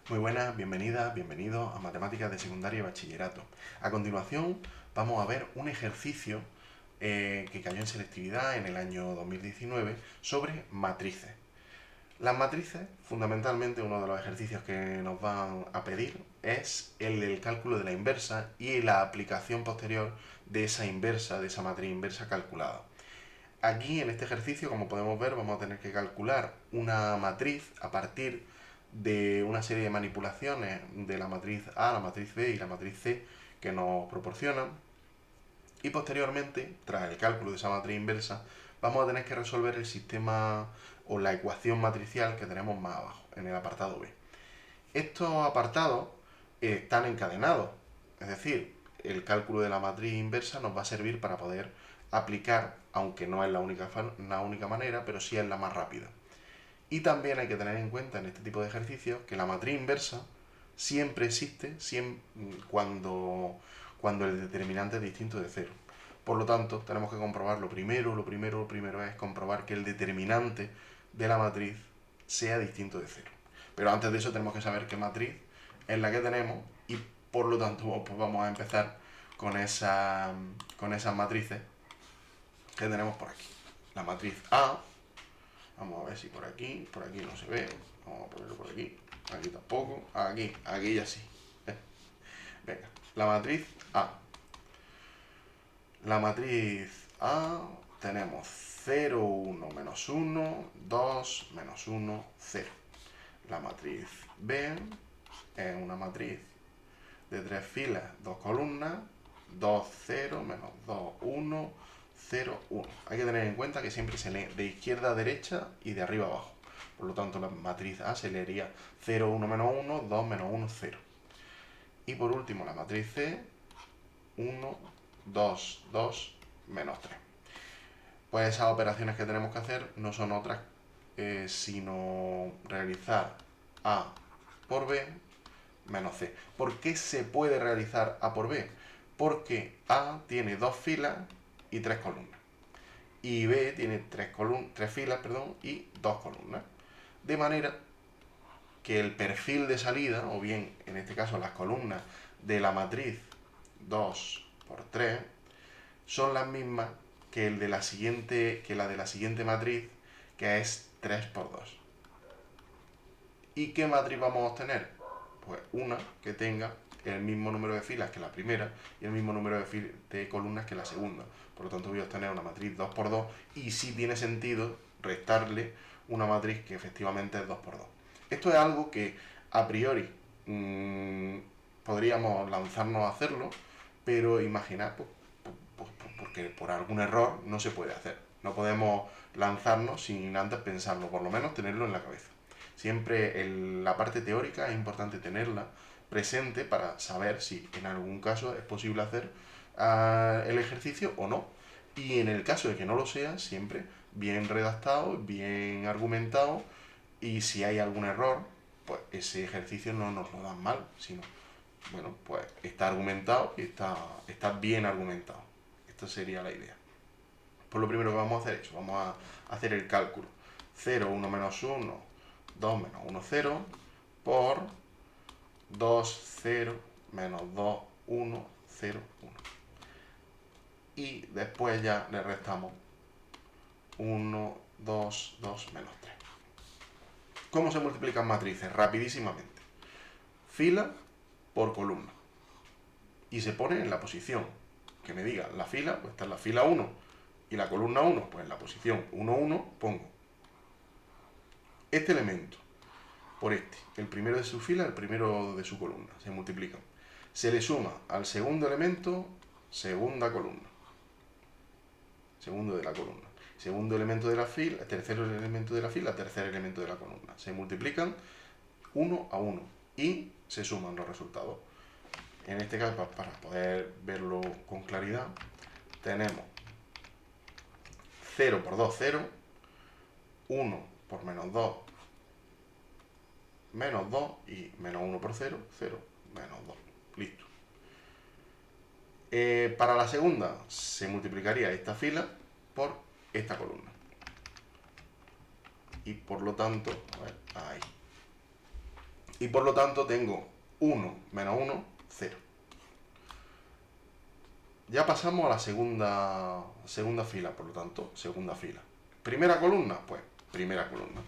Muy buenas, bienvenidas, bienvenidos a Matemáticas de Secundaria y Bachillerato. A continuación vamos a ver un ejercicio que cayó en selectividad en el año 2019 sobre matrices. Las matrices, fundamentalmente, uno de los ejercicios que nos van a pedir es el del cálculo de la inversa y la aplicación posterior de esa inversa, de esa matriz inversa calculada. Aquí en este ejercicio, como podemos ver, vamos a tener que calcular una matriz a partir de una serie de manipulaciones de la matriz A, la matriz B y la matriz C que nos proporcionan. Y posteriormente, tras el cálculo de esa matriz inversa, vamos a tener que resolver el sistema o la ecuación matricial que tenemos más abajo, en el apartado B. Estos apartados están encadenados, es decir, el cálculo de la matriz inversa nos va a servir para poder aplicar, aunque no es la única manera, pero sí es la más rápida. Y también hay que tener en cuenta en este tipo de ejercicios que la matriz inversa siempre existe cuando el determinante es distinto de cero. Por lo tanto, tenemos que comprobar lo primero es comprobar que el determinante de la matriz sea distinto de cero. Pero antes de eso tenemos que saber qué matriz es la que tenemos y por lo tanto pues vamos a empezar con esas matrices que tenemos por aquí. La matriz A, vamos a ver si por aquí no se ve, vamos a ponerlo por aquí tampoco, aquí ya sí. Venga, la matriz A. La matriz A tenemos 0, 1, menos 1, 2, menos 1, 0. La matriz B es una matriz de 3 filas, 2 columnas, 2, 0, menos 2, 1, 0, 1. Hay que tener en cuenta que siempre se lee de izquierda a derecha y de arriba a abajo. Por lo tanto, la matriz A se leería 0, 1, menos 1, 2, menos 1, 0. Y por último, la matriz C, 1, 2, 2, menos 3. Pues esas operaciones que tenemos que hacer no son otras sino realizar A por B menos C. ¿Por qué se puede realizar A por B? Porque A tiene 2 filas y 3 columnas. Y B tiene 3 filas y 2 columnas. De manera que el perfil de salida, o bien en este caso las columnas de la matriz 2 por 3, son las mismas que la de la siguiente matriz, que es 3 por 2. ¿Y qué matriz vamos a obtener? Pues una que tenga el mismo número de filas que la primera y el mismo número de columnas que la segunda. Por lo tanto voy a obtener una matriz 2 por 2 y sí tiene sentido restarle una matriz que efectivamente es 2 por 2. Esto es algo que a priori podríamos lanzarnos a hacerlo, pero imaginar, porque por algún error no se puede hacer. No podemos lanzarnos sin antes pensarlo, por lo menos tenerlo en la cabeza. Siempre la parte teórica es importante tenerla presente para saber si en algún caso es posible hacer el ejercicio o no. Y en el caso de que no lo sea, siempre bien redactado, bien argumentado, y si hay algún error, pues ese ejercicio no nos lo dan mal, sino, bueno, pues está argumentado y está bien argumentado. Esta sería la idea. Pues lo primero que vamos a hacer es eso, vamos a hacer el cálculo. 0, 1 menos 1, 2 menos 1, 0, por 2, 0, menos 2, 1, 0, 1. Y después ya le restamos 1, 2, 2, menos 3. ¿Cómo se multiplican matrices? Rapidísimamente. Fila por columna. Y se pone en la posición que me diga la fila, pues está en la fila 1 y la columna 1, pues en la posición 1, 1 pongo este elemento por este, el primero de su fila, el primero de su columna, se multiplican. Se le suma al segundo elemento, segunda columna, segundo de la columna, segundo elemento de la fila, tercer elemento de la fila, tercer elemento de la columna. Se multiplican uno a uno y se suman los resultados. En este caso, para poder verlo con claridad, tenemos 0 por 2, 0, 1 por menos 2, menos 2 y menos 1 por 0, 0, menos 2. Listo. Para la segunda se multiplicaría esta fila por esta columna. Y por lo tanto, a ver, ahí. Y por lo tanto tengo 1 menos 1, 0. Ya pasamos a la segunda fila, por lo tanto, segunda fila. Primera columna, pues primera columna.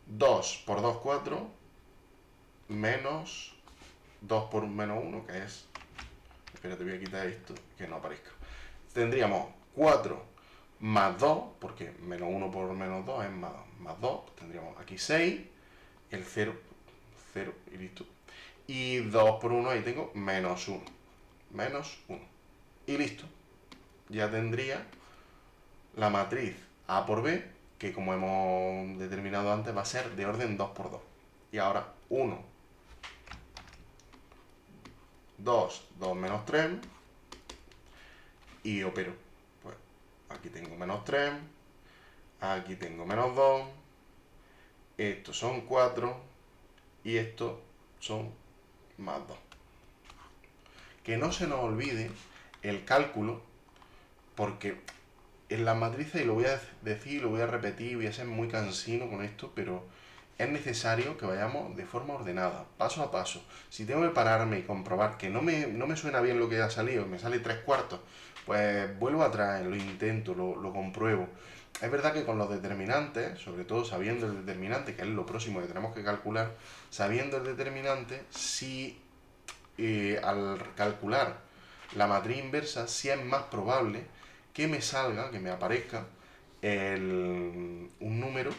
2 por 2, 4, menos 2 por menos 1, que es... Espérate, voy a quitar esto, que no aparezca. Tendríamos 4 más 2, porque menos 1 por menos 2 es más 2. Tendríamos aquí 6, el 0, 0 y listo. Y 2 por 1, ahí tengo menos 1. Menos 1. Y listo. Ya tendría la matriz A por B, que como hemos determinado antes va a ser de orden 2 por 2. Y ahora 1, 2, 2 menos 3, y opero. Pues aquí tengo menos 3, aquí tengo menos 2, estos son 4 y estos son más 2. Que no se nos olvide el cálculo, porque en las matrices, y lo voy a decir, lo voy a repetir, voy a ser muy cansino con esto, pero es necesario que vayamos de forma ordenada, paso a paso. Si tengo que pararme y comprobar que no me suena bien lo que ha salido, me sale 3/4, pues vuelvo atrás, lo intento, lo compruebo. Es verdad que con los determinantes, sobre todo sabiendo el determinante, que es lo próximo que tenemos que calcular, sabiendo el determinante, si al calcular la matriz inversa, sí es más probable que me salga, que me aparezca un número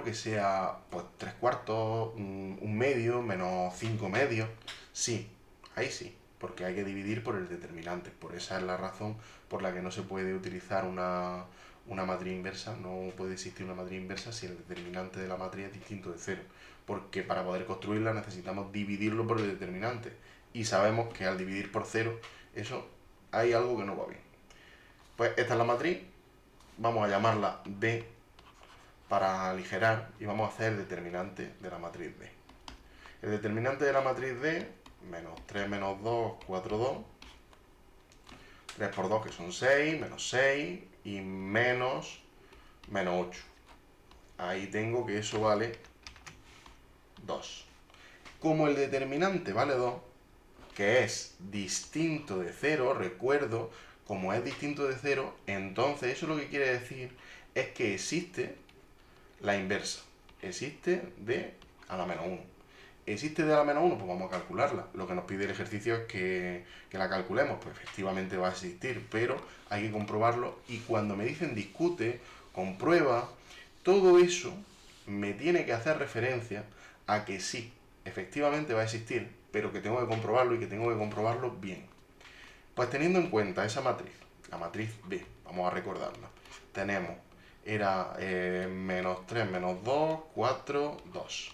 que sea pues 3/4, un medio, menos 5 medios. Sí, ahí sí, porque hay que dividir por el determinante. Por esa es la razón por la que no se puede utilizar una matriz inversa, no puede existir una matriz inversa si el determinante de la matriz es distinto de 0. Porque para poder construirla necesitamos dividirlo por el determinante. Y sabemos que al dividir por 0, eso hay algo que no va bien. Pues esta es la matriz, vamos a llamarla D para aligerar y vamos a hacer el determinante de la matriz D. El determinante de la matriz D, menos 3 menos 2, 4, 2. 3 por 2 que son 6, menos 6 y menos 8. Ahí tengo que eso vale 2. Como el determinante vale 2, que es distinto de 0, recuerdo, como es distinto de 0, entonces eso lo que quiere decir es que existe la inversa. Existe de a la menos 1. ¿Existe de a la menos 1? Pues vamos a calcularla. Lo que nos pide el ejercicio es que la calculemos. Pues efectivamente va a existir, pero hay que comprobarlo. Y cuando me dicen discute, comprueba, todo eso me tiene que hacer referencia a que sí, efectivamente va a existir, pero que tengo que comprobarlo y que tengo que comprobarlo bien. Pues teniendo en cuenta esa matriz, la matriz B, vamos a recordarla, tenemos, era menos 3, menos 2, 4, 2.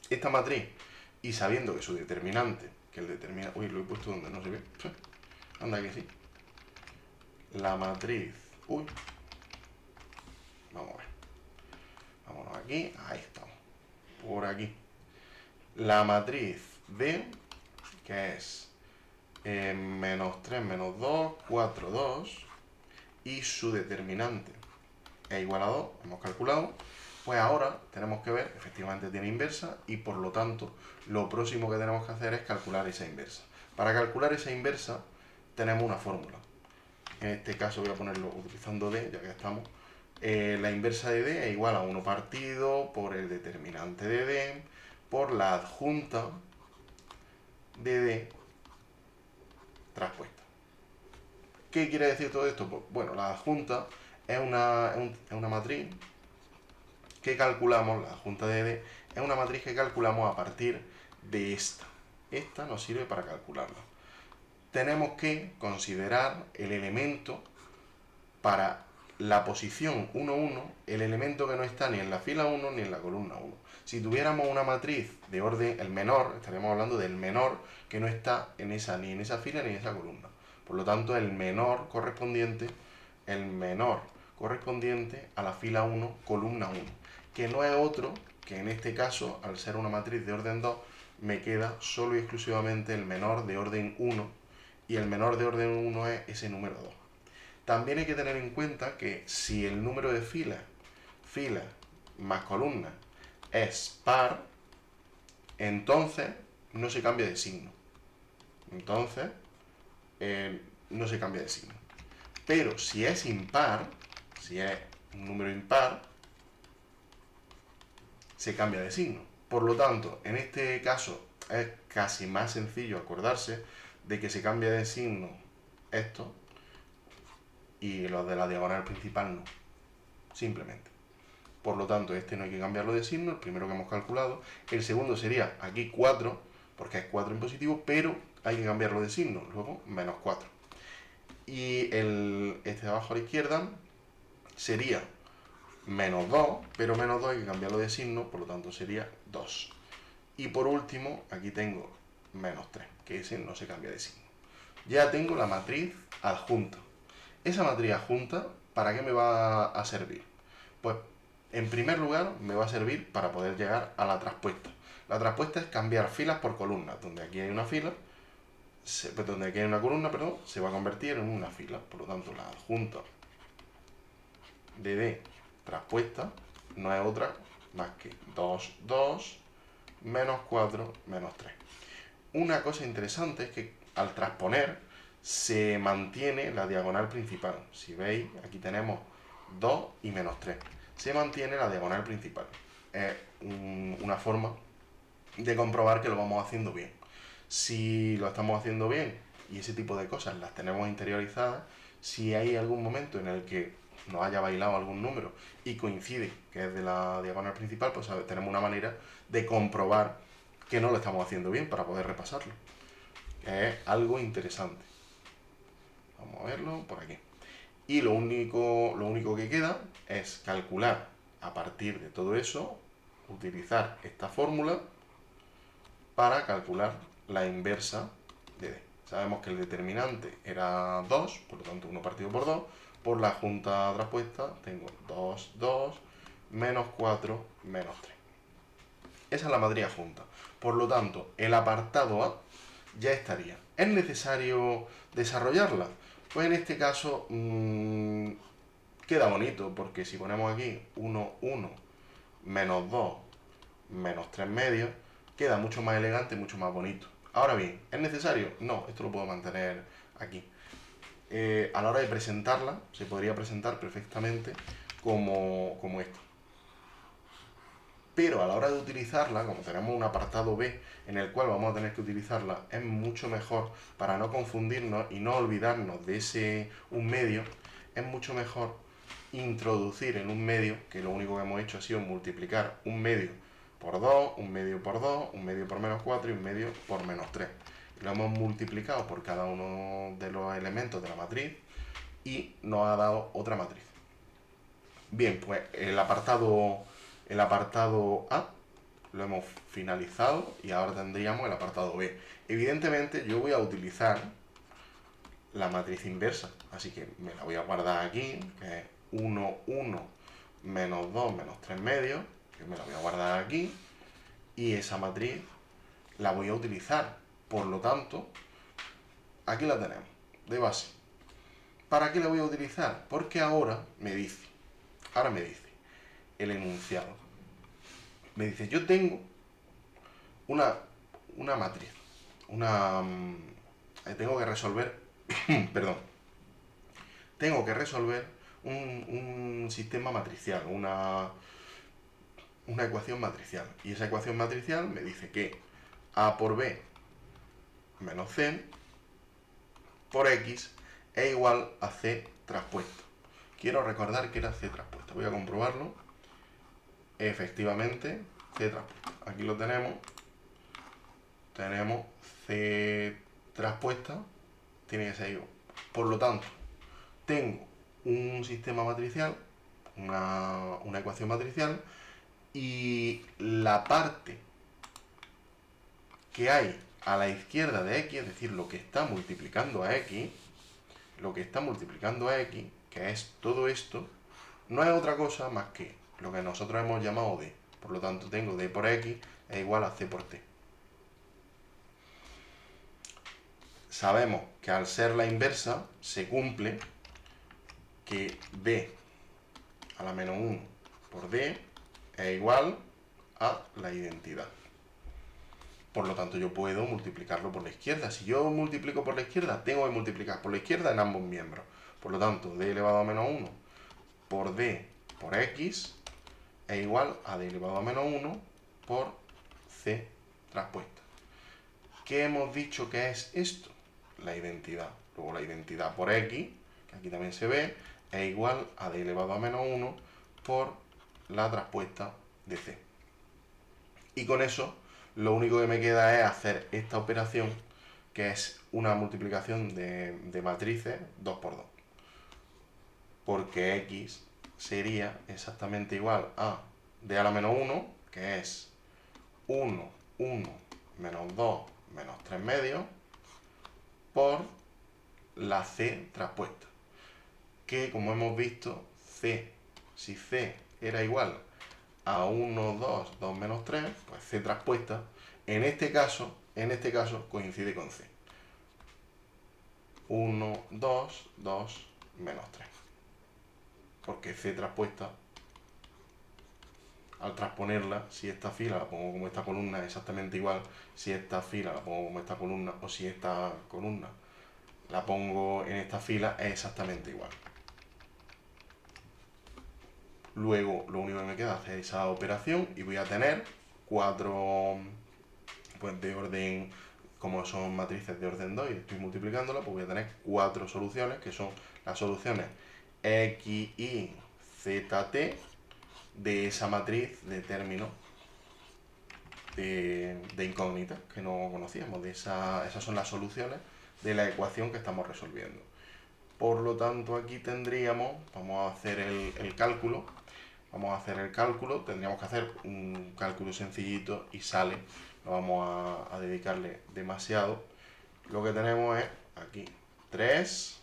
Esta matriz, y sabiendo que su determinante, que el determinante, uy, lo he puesto donde no se ve, anda que sí, la matriz, uy, vamos a ver, vámonos aquí, ahí estamos, por aquí, la matriz D, que es menos 3, menos 2, 4, 2, y su determinante es igual a 2, hemos calculado, pues ahora tenemos que ver, efectivamente tiene inversa, y por lo tanto lo próximo que tenemos que hacer es calcular esa inversa. Para calcular esa inversa tenemos una fórmula. En este caso voy a ponerlo utilizando D, ya que estamos. La inversa de D es igual a 1 partido por el determinante de D por la adjunta de D traspuesta. ¿Qué quiere decir todo esto? Pues, bueno, la adjunta es una matriz que calculamos, la adjunta de D, es una matriz que calculamos a partir de esta. Esta nos sirve para calcularla. Tenemos que considerar el elemento para la posición 1, 1, el elemento que no está ni en la fila 1 ni en la columna 1. Si tuviéramos una matriz de orden, el menor, estaríamos hablando del menor que no está ni en esa fila ni en esa columna. Por lo tanto, el menor correspondiente a la fila 1, columna 1, que no es otro que en este caso, al ser una matriz de orden 2, me queda solo y exclusivamente el menor de orden 1, y el menor de orden 1 es ese número 2. También hay que tener en cuenta que si el número de filas más columna es par, entonces no se cambia de signo. Entonces, no se cambia de signo. Pero si es impar, si es un número impar, se cambia de signo. Por lo tanto, en este caso es casi más sencillo acordarse de que se cambia de signo esto y los de la diagonal principal no. Simplemente. Por lo tanto, este no hay que cambiarlo de signo, el primero que hemos calculado. El segundo sería aquí 4, porque es 4 en positivo, pero hay que cambiarlo de signo. Luego, menos 4. Y este de abajo a la izquierda sería menos 2, pero menos 2 hay que cambiarlo de signo, por lo tanto sería 2. Y por último, aquí tengo menos 3, que ese no se cambia de signo. Ya tengo la matriz adjunta. Esa matriz adjunta, ¿para qué me va a servir? Pues, en primer lugar, me va a servir para poder llegar a la traspuesta. La traspuesta es cambiar filas por columnas, donde aquí hay una fila, donde aquí hay una columna, perdón, se va a convertir en una fila. Por lo tanto, la adjunta de D traspuesta no es otra más que 2, 2, menos 4, menos 3. Una cosa interesante es que al transponer se mantiene la diagonal principal. Si veis, aquí tenemos 2 y menos 3. Se mantiene la diagonal principal. Es una forma de comprobar que lo vamos haciendo bien. Si lo estamos haciendo bien y ese tipo de cosas las tenemos interiorizadas, si hay algún momento en el que nos haya bailado algún número y coincide que es de la diagonal principal, pues tenemos una manera de comprobar que no lo estamos haciendo bien para poder repasarlo. Es algo interesante. Vamos a verlo por aquí. Y lo único que queda es calcular a partir de todo eso, utilizar esta fórmula para calcular la inversa de D. Sabemos que el determinante era 2, por lo tanto 1 partido por 2. Por la adjunta traspuesta tengo 2, 2, menos 4, menos 3. Esa es la matriz adjunta. Por lo tanto, el apartado A ya estaría. ¿Es necesario desarrollarla? Pues en este caso queda bonito, porque si ponemos aquí 1, 1, menos 2, menos 3 medios, queda mucho más elegante, mucho más bonito. Ahora bien, ¿es necesario? No, esto lo puedo mantener aquí. A la hora de presentarla, se podría presentar perfectamente como esto. Pero a la hora de utilizarla, como tenemos un apartado B en el cual vamos a tener que utilizarla, es mucho mejor, para no confundirnos y no olvidarnos de ese un medio, es mucho mejor introducir en un medio, que lo único que hemos hecho ha sido multiplicar un medio por 2, un medio por 2, un medio por menos 4 y un medio por menos 3. Lo hemos multiplicado por cada uno de los elementos de la matriz y nos ha dado otra matriz. Bien, pues el apartado A lo hemos finalizado y ahora tendríamos el apartado B. Evidentemente yo voy a utilizar la matriz inversa, así que me la voy a guardar aquí, que es 1, 1, menos 2, menos 3 medios, que me la voy a guardar aquí, y esa matriz la voy a utilizar. Por lo tanto, aquí la tenemos, de base. ¿Para qué la voy a utilizar? Porque ahora me dice el enunciado. Me dice, yo tengo una matriz, tengo que resolver, perdón, tengo que resolver un sistema matricial, una ecuación matricial. Y esa ecuación matricial me dice que A por B menos C por X es igual a C traspuesto. Quiero recordar que era C traspuesto. Voy a comprobarlo. Efectivamente, C traspuesto. Aquí lo tenemos. Tenemos C traspuesta. Tiene que ser igual. Por lo tanto, tengo un sistema matricial, una ecuación matricial, y la parte que hay a la izquierda de X, es decir, lo que está multiplicando a X, que es todo esto, no es otra cosa más que lo que nosotros hemos llamado D. Por lo tanto, tengo D por X es igual a C por T. Sabemos que al ser la inversa, se cumple que D a la menos 1 por D es igual a la identidad. Por lo tanto, yo puedo multiplicarlo por la izquierda. Si yo multiplico por la izquierda, tengo que multiplicar por la izquierda en ambos miembros. Por lo tanto, d elevado a menos 1 por d por x es igual a d elevado a menos 1 por c traspuesta. ¿Qué hemos dicho que es esto? La identidad. Luego la identidad por x, que aquí también se ve, es igual a d elevado a menos 1 por la traspuesta de c. Y con eso, lo único que me queda es hacer esta operación, que es una multiplicación de matrices 2 por 2. Porque x sería exactamente igual a d a la menos 1, que es 1, 1, menos 2, menos 3 medios, por la c traspuesta. Que, como hemos visto, si c era igual a 1, 2, 2 menos 3, pues c traspuesta, en este caso coincide con c. 1, 2, 2, menos 3. Porque c traspuesta, al transponerla, si esta fila la pongo como esta columna, es exactamente igual, si esta fila la pongo como esta columna, o si esta columna la pongo en esta fila, es exactamente igual. Luego, lo único que me queda es hacer esa operación y voy a tener 4, pues de orden, como son matrices de orden 2 y estoy multiplicándolas, pues voy a tener 4 soluciones, que son las soluciones x, y, z, t, de esa matriz de términos de incógnitas que no conocíamos. Esas son las soluciones de la ecuación que estamos resolviendo. Por lo tanto, aquí tendríamos, vamos a hacer el cálculo. Tendríamos que hacer un cálculo sencillito y sale. No vamos a dedicarle demasiado. Lo que tenemos es aquí 3,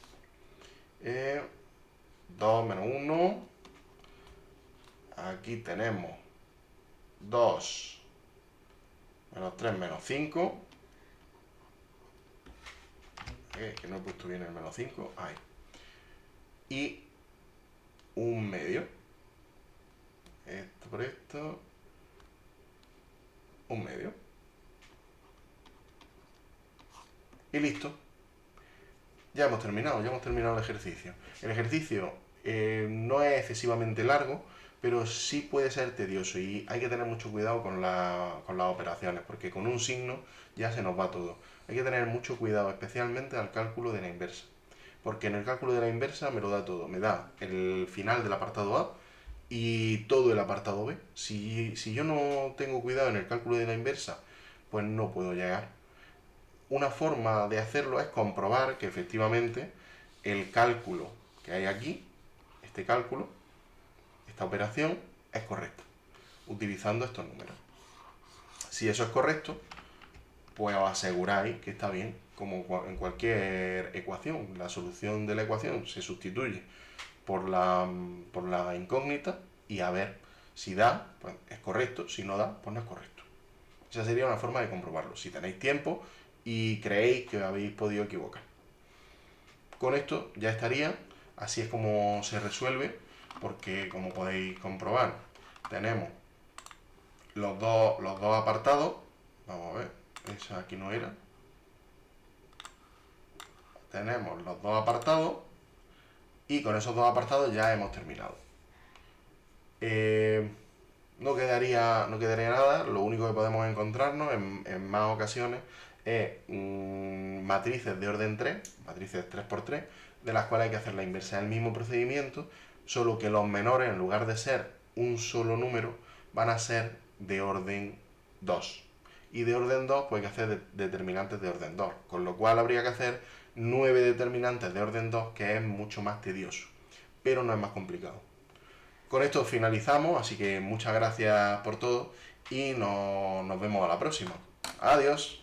2 menos 1. Aquí tenemos 2 menos 3 menos 5. Que no he puesto bien el menos 5. Ahí. Y un medio. Esto por esto. Un medio. Y listo. Ya hemos terminado el ejercicio. El ejercicio no es excesivamente largo, pero sí puede ser tedioso y hay que tener mucho cuidado con las operaciones, porque con un signo ya se nos va todo. Hay que tener mucho cuidado, especialmente al cálculo de la inversa, porque en el cálculo de la inversa me lo da todo. Me da el final del apartado A y todo el apartado B. Si yo no tengo cuidado en el cálculo de la inversa, pues no puedo llegar. Una forma de hacerlo es comprobar que efectivamente el cálculo que hay aquí, este cálculo, esta operación, es correcta, utilizando estos números. Si eso es correcto, pues os aseguráis que está bien, como en cualquier ecuación. La solución de la ecuación se sustituye por la incógnita y a ver si da, pues es correcto, si no da, pues no es correcto. Esa sería una forma de comprobarlo, si tenéis tiempo y creéis que habéis podido equivocar. Con esto ya estaría. Así es como se resuelve, porque como podéis comprobar, tenemos los dos apartados. Vamos a ver, esa aquí no era. Tenemos los dos apartados y con esos dos apartados ya hemos terminado. No quedaría nada. Lo único que podemos encontrarnos en más ocasiones es matrices de orden 3, matrices 3×3, de las cuales hay que hacer la inversa. Es el mismo procedimiento, solo que los menores, en lugar de ser un solo número, van a ser de orden 2. Y de orden 2 pues hay que hacer determinantes de orden 2, con lo cual habría que hacer 9 determinantes de orden 2, que es mucho más tedioso, pero no es más complicado. Con esto finalizamos, así que muchas gracias por todo y nos vemos a la próxima. Adiós.